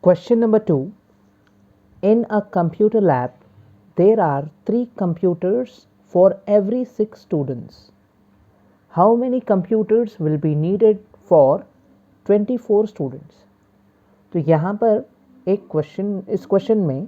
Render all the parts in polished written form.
Question number 2. In a computer lab, there are 3 computers for every 6 students. How many computers will be needed for 24 students? तो यहाँ पर इस question में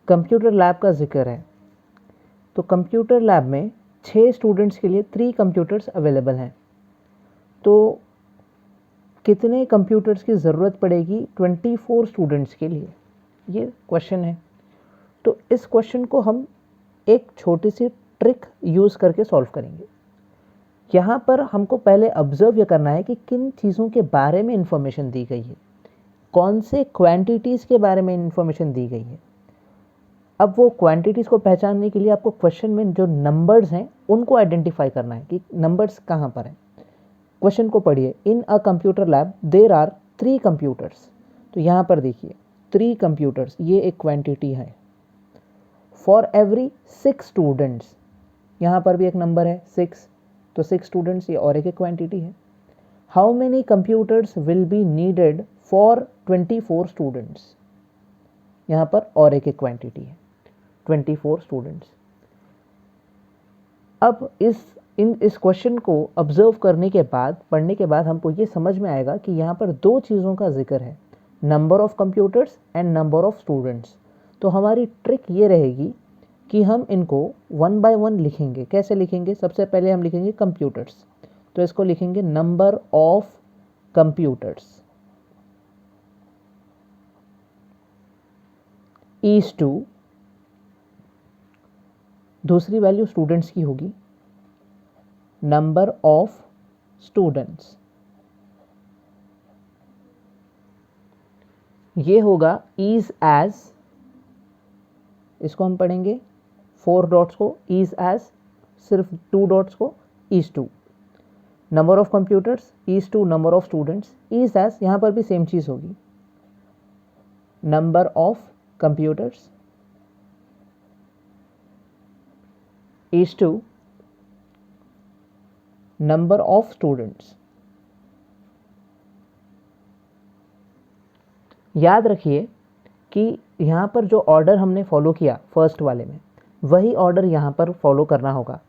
computer lab का जिक्र है। तो कंप्यूटर लैब में 6 स्टूडेंट्स के लिए 3 कंप्यूटर्स अवेलेबल हैं। तो कितने कंप्यूटर्स की ज़रूरत पड़ेगी 24 स्टूडेंट्स के लिए, ये क्वेश्चन है। तो इस क्वेश्चन को हम एक छोटी सी ट्रिक यूज़ करके सॉल्व करेंगे। यहाँ पर हमको पहले ऑब्जर्व ये करना है कि किन चीज़ों के बारे में इंफॉर्मेशन दी गई है, कौन से क्वांटिटीज़ के बारे में इंफॉर्मेशन दी गई है। अब वो क्वांटिटीज़ को पहचानने के लिए आपको क्वेश्चन में जो नंबर्स हैं उनको आइडेंटिफाई करना है कि नंबर्स कहाँ पर हैं। क्वेश्चन को पढ़िए। In a computer lab there are 3 computers. तो यहाँ पर देखिए 3 कंप्यूटर्स, ये एक क्वांटिटी है। फॉर एवरी 6 स्टूडेंट्स, यहाँ पर भी एक नंबर है 6, तो 6 स्टूडेंट्स ये और एक क्वांटिटी है। How many computers will be needed for 24 students, यहाँ पर और एक क्वांटिटी है 24 स्टूडेंट्स। अब इस क्वेश्चन को ऑब्जर्व करने के बाद, पढ़ने के बाद हमको ये समझ में आएगा कि यहाँ पर 2 चीज़ों का जिक्र है, number of computers and number of students. तो हमारी ट्रिक ये रहेगी कि हम इनको 1 बाय 1 लिखेंगे। कैसे लिखेंगे? सबसे पहले हम लिखेंगे कंप्यूटर्स, तो इसको लिखेंगे number of computers is to, दूसरी वैल्यू स्टूडेंट्स की होगी, नंबर ऑफ स्टूडेंट्स, ये होगा इज एज, इसको हम पढ़ेंगे 4 डॉट्स को इज एज, सिर्फ 2 डॉट्स को is to. Number of computers is to number of students, is as यहाँ पर भी सेम चीज़ होगी, number of computers is to number of students. याद रखिए कि यहाँ पर जो ऑर्डर हमने फॉलो किया फर्स्ट वाले में, वही ऑर्डर यहाँ पर फॉलो करना होगा।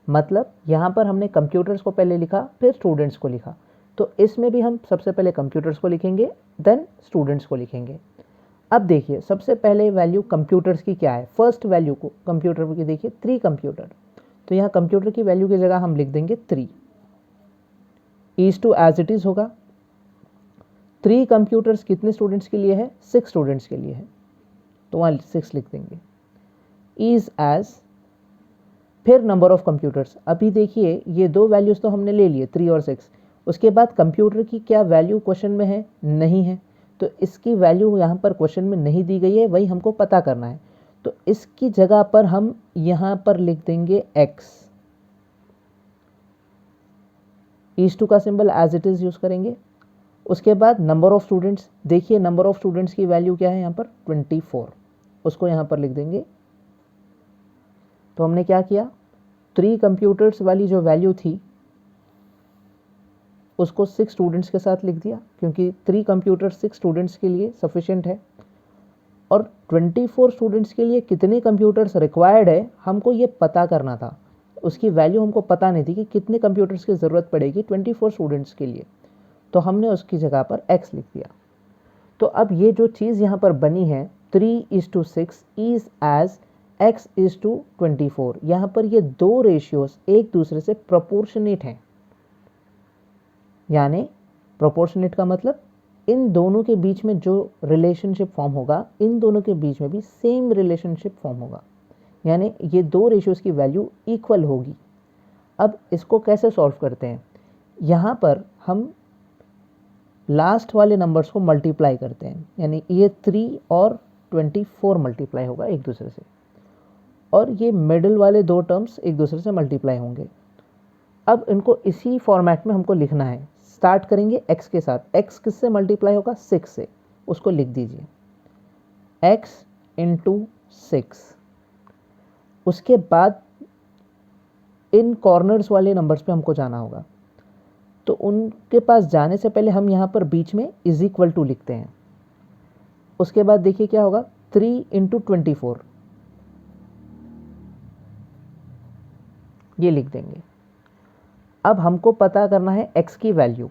मतलब यहाँ पर हमने कंप्यूटर्स को पहले लिखा, फिर स्टूडेंट्स को लिखा, तो इसमें भी हम सबसे पहले कंप्यूटर्स को लिखेंगे, देन स्टूडेंट्स को लिखेंगे। अब देखिए सबसे पहले वैल्यू कंप्यूटर्स की क्या है। फर्स्ट वैल्यू को कंप्यूटर की देखिए 3 कंप्यूटर, तो यहाँ कंप्यूटर की वैल्यू की जगह हम लिख देंगे 3, is to as it is होगा। 3 कंप्यूटर्स कितने स्टूडेंट्स के लिए है? 6 स्टूडेंट्स के लिए है, तो वहाँ 6 लिख देंगे, इज एज, फिर नंबर ऑफ कंप्यूटर्स। अभी देखिए ये 2 वैल्यूज़ तो हमने ले लिए 3 और 6, उसके बाद कंप्यूटर की क्या वैल्यू क्वेश्चन में है? नहीं है, तो इसकी वैल्यू यहाँ पर क्वेश्चन में नहीं दी गई है, वही हमको पता करना है। तो इसकी जगह पर हम यहाँ पर लिख देंगे x, इज टू का symbol as it is use करेंगे। उसके बाद नंबर ऑफ स्टूडेंट्स, देखिए नंबर ऑफ स्टूडेंट्स की वैल्यू क्या है यहाँ पर? 24, उसको यहाँ पर लिख देंगे। तो हमने क्या किया, 3 कंप्यूटर्स वाली जो वैल्यू थी उसको 6 स्टूडेंट्स के साथ लिख दिया, क्योंकि 3 कंप्यूटर 6 स्टूडेंट्स के लिए सफिशिएंट है। और 24 स्टूडेंट्स के लिए कितने कंप्यूटर्स रिक्वायर्ड है हमको ये पता करना था, उसकी वैल्यू हमको पता नहीं थी कि कितने कंप्यूटर्स की ज़रूरत पड़ेगी 24 स्टूडेंट्स के लिए, तो हमने उसकी जगह पर x लिख दिया। तो अब ये जो चीज़ यहाँ पर बनी है 3:6 इज एज x:24, यहाँ पर ये 2 रेशियोज एक दूसरे से प्रोपोर्शनेट हैं। यानी प्रोपोर्शनेट का मतलब इन दोनों के बीच में जो रिलेशनशिप फॉर्म होगा, इन दोनों के बीच में भी सेम रिलेशनशिप फॉर्म होगा, यानी ये 2 रेशियोज की वैल्यू इक्वल होगी। अब इसको कैसे सॉल्व करते हैं? यहाँ पर हम लास्ट वाले नंबर्स को मल्टीप्लाई करते हैं, यानी ये 3 और 24 मल्टीप्लाई होगा एक दूसरे से, और ये मिडिल वाले 2 टर्म्स एक दूसरे से मल्टीप्लाई होंगे। अब इनको इसी फॉर्मेट में हमको लिखना है। स्टार्ट करेंगे x के साथ, x किससे मल्टीप्लाई होगा? 6 से, उसको लिख दीजिए x इंटू 6। उसके बाद इन कॉर्नर्स वाले नंबर्स पे हमको जाना होगा, तो उनके पास जाने से पहले हम यहाँ पर बीच में इज इक्वल टू लिखते हैं। उसके बाद देखिए क्या होगा, 3 इंटू 24, ये लिख देंगे। अब हमको पता करना है x की वैल्यू,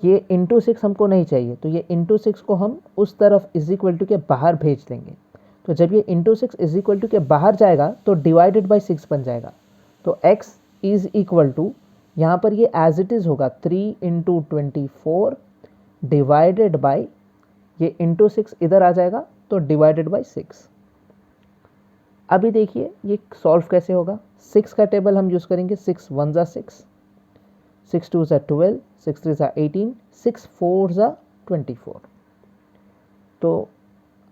ये इंटू 6 हमको नहीं चाहिए, तो ये इंटू 6 को हम उस तरफ इज इक्वल टू के बाहर भेज देंगे। तो जब ये इंटू 6 इज इक्वल टू के बाहर जाएगा तो डिवाइडेड बाई 6 बन जाएगा। तो x इज इक्वल टू, यहाँ पर ये एज इट इज़ होगा 3 इंटू 24 डिवाइडेड बाई, ये इंटू 6 इधर आ जाएगा तो डिवाइडेड बाई 6। अभी देखिए ये सॉल्व कैसे होगा। 6 का टेबल हम यूज़ करेंगे, 6 1 ज़ा 6, 6 2 ज़ा 12, 6 3 ज़ा 18, 6 4 ज़ा 24। तो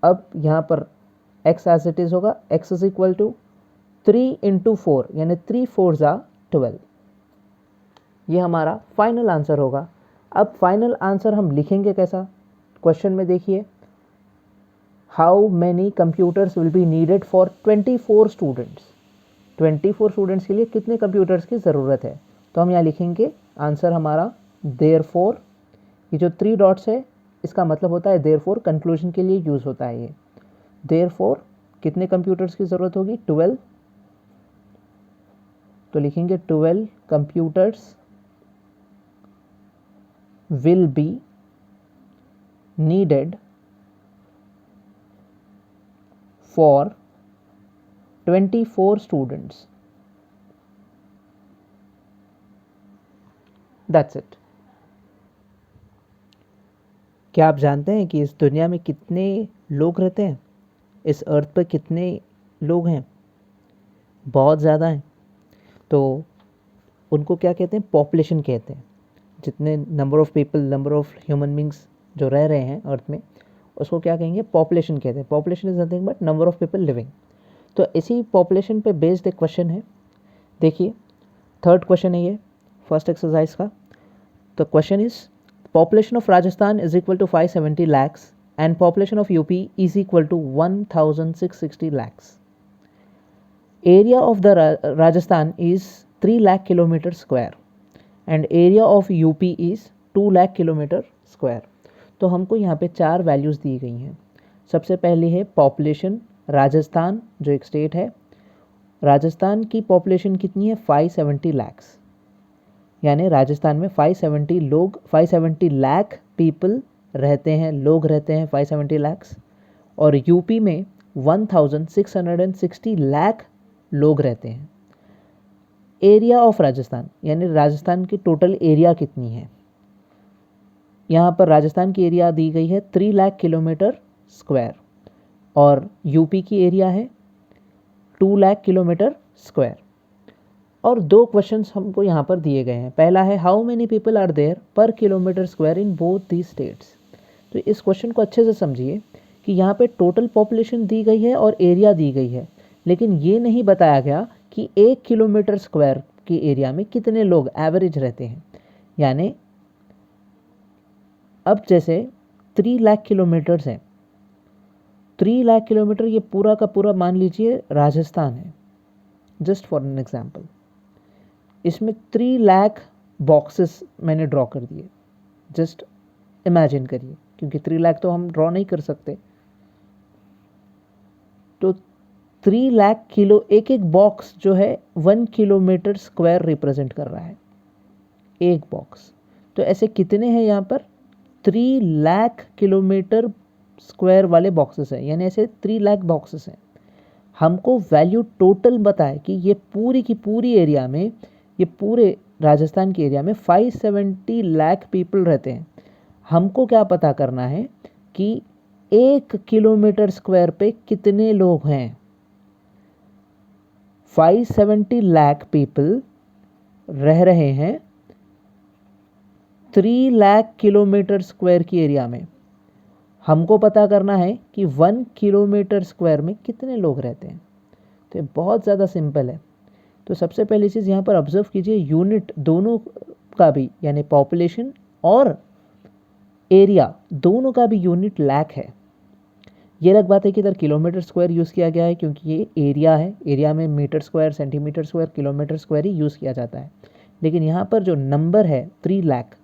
अब यहाँ पर x एज इट इज़ होगा, x is equal to 3 into 4 यानी 3 4 ज़ा 12। ये हमारा फाइनल आंसर होगा। अब फाइनल आंसर हम लिखेंगे कैसा, क्वेश्चन में देखिए, how many computers will be needed for 24 students. 24 students के लिए कितने कंप्यूटर्स की ज़रूरत है। तो हम यहाँ लिखेंगे आंसर हमारा देयरफॉर, ये जो 3 डॉट्स है इसका मतलब होता है देयरफॉर, कंक्लूजन के लिए यूज़ होता है ये। देयरफॉर कितने कंप्यूटर्स की ज़रूरत होगी, 12, तो लिखेंगे 12 computers will be needed for 24 students. That's it. क्या आप जानते हैं कि इस दुनिया में कितने लोग रहते हैं, इस अर्थ पर कितने लोग हैं? बहुत ज़्यादा हैं। तो उनको क्या कहते हैं, पॉपुलेशन कहते हैं। जितने number of people, number of human beings जो रह रहे हैं अर्थ में, उसको क्या कहेंगे, पॉपुलेशन कहते हैं। Population is nothing but number of people living. तो इसी पॉपुलेशन पे बेस्ड एक क्वेश्चन है। देखिए 3rd क्वेश्चन है ये फर्स्ट एक्सरसाइज का। तो question is, population of Rajasthan is equal to 570 lakhs and population of UP is equal to 1660 lakhs। Area of the Rajasthan is 3 lakh kilometre square and area of UP is 2 lakh kilometre square. तो हमको यहाँ पे 4 values दी गई हैं। सबसे पहली है population, Rajasthan जो एक स्टेट है, राजस्थान की पॉपुलेशन कितनी है, 570 lakhs, यानी राजस्थान में 570 लाख पीपल रहते हैं, लोग रहते हैं 570 lakhs। और यूपी में 1660 लाख लोग रहते हैं। एरिया ऑफ राजस्थान यानी राजस्थान की टोटल एरिया कितनी है, यहाँ पर राजस्थान की एरिया दी गई है 3 लाख किलोमीटर स्क्वायर और यूपी की एरिया है 2 लाख किलोमीटर स्क्वायर। और 2 क्वेश्चंस हमको यहाँ पर दिए गए हैं। पहला है how many people are there per kilometre square in both the states. तो इस क्वेश्चन को अच्छे से समझिए कि यहाँ पे टोटल पॉपुलेशन दी गई है और एरिया दी गई है, लेकिन ये नहीं बताया गया कि 1 किलोमीटर स्क्वायर की एरिया में कितने लोग एवरेज रहते हैं। यानी अब जैसे 3 लाख किलोमीटर्स हैं, 3 लाख किलोमीटर ये पूरा का पूरा मान लीजिए राजस्थान है, जस्ट फॉर एन एग्जांपल। इसमें 3 लाख बॉक्सेस मैंने ड्रॉ कर दिए, जस्ट इमेजिन करिए, क्योंकि 3 लाख तो हम ड्रॉ नहीं कर सकते। तो 3 लाख किलो, एक एक बॉक्स जो है 1 किलोमीटर स्क्वायर रिप्रेजेंट कर रहा है, एक बॉक्स। तो ऐसे कितने हैं यहाँ पर, 3 लाख किलोमीटर स्क्वायर वाले बॉक्सेस हैं, यानी ऐसे 3 लाख बॉक्सेस हैं। हमको वैल्यू टोटल बताए कि ये पूरी की पूरी एरिया में, ये पूरे राजस्थान के एरिया में 570 लाख पीपल रहते हैं। हमको क्या पता करना है कि 1 किलोमीटर स्क्वायर पे कितने लोग हैं। 570 लाख पीपल रह रहे हैं 3 लाख किलोमीटर स्क्वायर की एरिया में। हमको पता करना है कि 1 किलोमीटर स्क्वायर में कितने लोग रहते हैं। तो ये बहुत ज़्यादा सिंपल है। तो सबसे पहली चीज़ यहाँ पर ऑब्जर्व कीजिए, यूनिट दोनों का भी, यानी पॉपुलेशन और एरिया दोनों का भी यूनिट लाख है। ये अलग बात है कि इधर किलोमीटर स्क्वायर यूज़ किया गया है क्योंकि ये एरिया है, एरिया में metre square, centimetre square, kilometre square ही यूज़ किया जाता है। लेकिन यहाँ पर जो नंबर है 3 लाख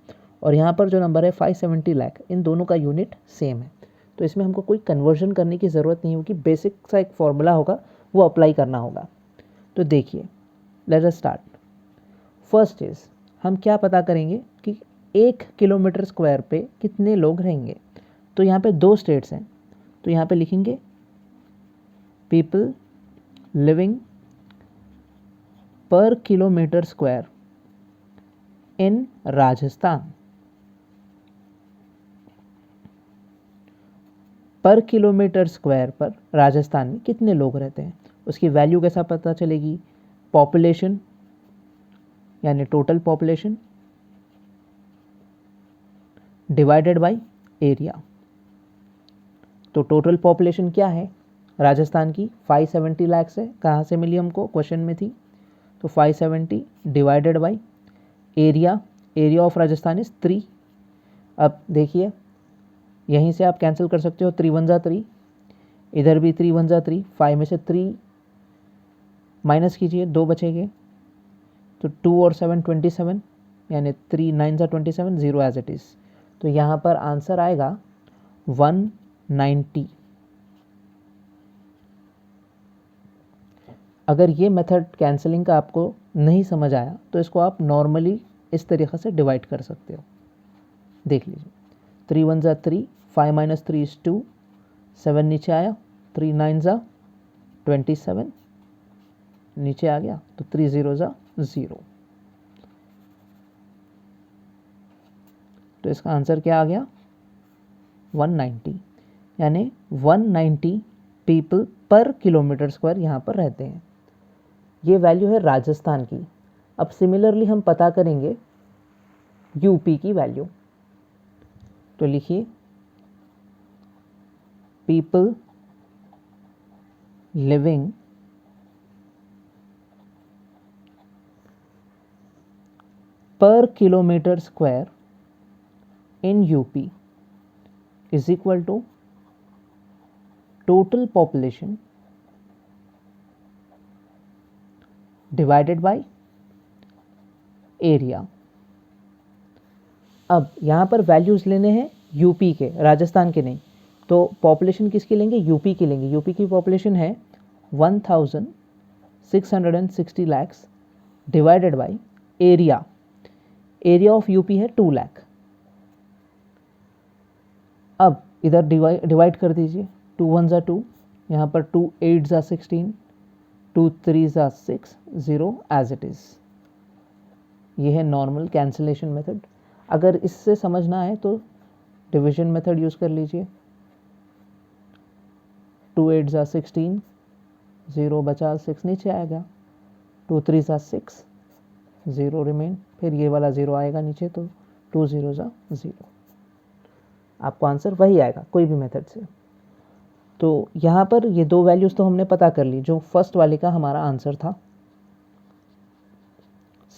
और यहाँ पर जो नंबर है 570 लाख, इन दोनों का यूनिट सेम है। तो इसमें हमको कोई कन्वर्जन करने की ज़रूरत नहीं होगी, बेसिक सा एक फॉर्मूला होगा वो अप्लाई करना होगा। तो देखिए, let us start. First is हम क्या पता करेंगे कि 1 किलोमीटर स्क्वायर पे कितने लोग रहेंगे। तो यहाँ पे 2 स्टेट्स हैं, तो यहाँ पे लिखेंगे पीपल लिविंग पर किलोमीटर स्क्वायर इन राजस्थान। पर किलोमीटर स्क्वायर पर राजस्थान में कितने लोग रहते हैं, उसकी वैल्यू कैसा पता चलेगी? पॉपुलेशन यानी total population divided by area. तो टोटल पॉपुलेशन क्या है राजस्थान की? 570 लाख है। कहाँ से मिली हमको? क्वेश्चन में थी। तो 570 divided by area, area of Rajasthan is 3। अब देखिए यहीं से आप कैंसिल कर सकते हो, 3 1 जा 3, इधर भी 3 1 जा 3, 5 में से 3 माइनस कीजिए, 2 बचेंगे, तो 2 और 7 27, यानी 3 9 जा 27, 0 एज इट इज़। तो यहाँ पर आंसर आएगा 190। अगर ये मेथड कैंसलिंग का आपको नहीं समझ आया तो इसको आप नॉर्मली इस तरीक़े से डिवाइड कर सकते हो। देख लीजिए, 3 1 जा 3, 5 माइनस 3 इज 2, 7 नीचे आया, 3 9 जा 27 नीचे आ गया, तो 3 0 जा 0। तो इसका आंसर क्या आ गया? 190, यानी 190 पीपल पर किलोमीटर स्क्वायर यहाँ पर रहते हैं। ये वैल्यू है राजस्थान की। अब सिमिलरली हम पता करेंगे यूपी की वैल्यू। तो लिखिए पीपल लिविंग पर kilometre square in UP is equal to total population divided by area। अब यहाँ पर वैल्यूज़ लेने हैं यूपी के, राजस्थान के नहीं। तो पॉपुलेशन किसकी लेंगे? यूपी की लेंगे। यूपी की पॉपुलेशन है 1660 lakhs divided by area. Area of UP है 2 लाख। अब इधर डिवाइड कर दीजिए, 2 1 जा 2, यहाँ पर 2 8 जा 16, 2 3 जा 6, 0 एज इट इज़। ये है नॉर्मल कैंसिलेशन मेथड। अगर इससे समझ ना आए तो डिवीजन मेथड यूज़ कर लीजिए। 2 8 जा 16, 0 बचा, 6 नीचे आएगा, 2 3 जा 6, 0 रिमेन, फिर ये वाला 0 आएगा नीचे, तो 2 0 जा 0। आपको आंसर वही आएगा कोई भी मेथड से। तो यहाँ पर ये 2 वैल्यूज़ तो हमने पता कर ली, जो फर्स्ट वाले का हमारा आंसर था,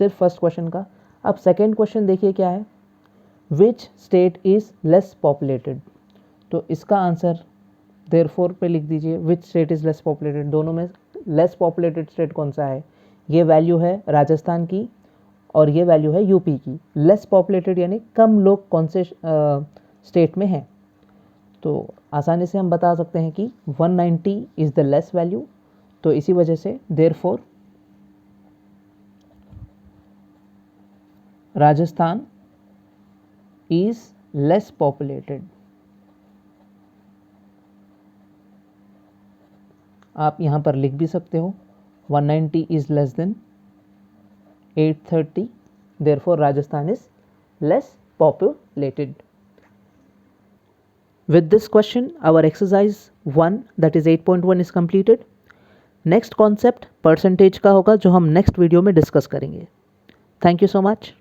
सिर्फ फर्स्ट क्वेश्चन का। अब सेकेंड क्वेश्चन देखिए क्या है, which state is less populated. तो इसका आंसर देयरफॉर पे लिख दीजिए, which state is less populated. दोनों में लेस पॉपुलेटेड स्टेट कौन सा है? ये वैल्यू है राजस्थान की और ये वैल्यू है यूपी की। लेस पॉपुलेटेड यानी कम लोग कौन से स्टेट में हैं। तो आसानी से हम बता सकते हैं कि 190 इज़ द लेस वैल्यू। तो इसी वजह से therefore Rajasthan is less populated. आप यहाँ पर लिख भी सकते हो 190 is less than 830, therefore Rajasthan is less populated. With this question, our exercise 1 that is 8.1 is completed. Next concept percentage का होगा, जो हम next वीडियो में डिस्कस करेंगे। Thank you so much.